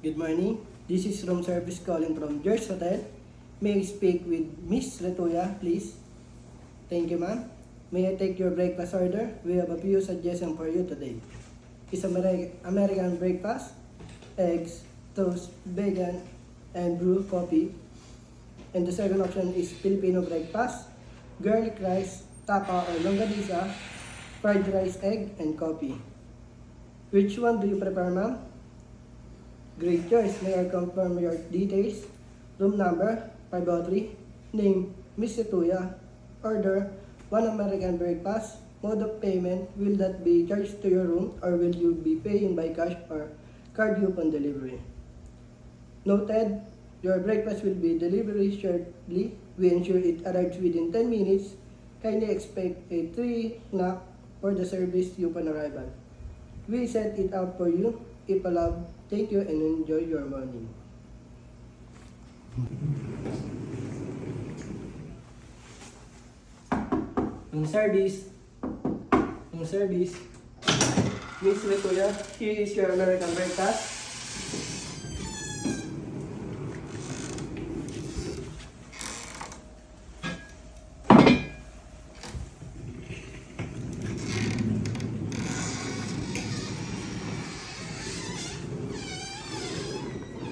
Good morning. This is room service calling from George Hotel. May I speak with Miss Retuya, please? Thank you, ma'am. May I take your breakfast order? We have a few suggestions for you today. It's American breakfast, eggs, toast, bacon, and brew coffee. And the second option is Filipino breakfast, garlic rice, tapa or longganisa, fried rice, egg, and coffee. Which one do you prefer, ma'am? Great choice. May I confirm your details? Room number 503, name Miss Retuya, order 1 American breakfast, mode of payment, will that be charged to your room or will you be paying by cash or card upon delivery? Noted, your breakfast will be delivered shortly. We ensure it arrives within 10 minutes. Kindly expect a 3 knock for the service upon arrival. We set it out for you. If allowed, thank you and enjoy your morning. Room service. Room service. Miss Retuya, here is your American breakfast.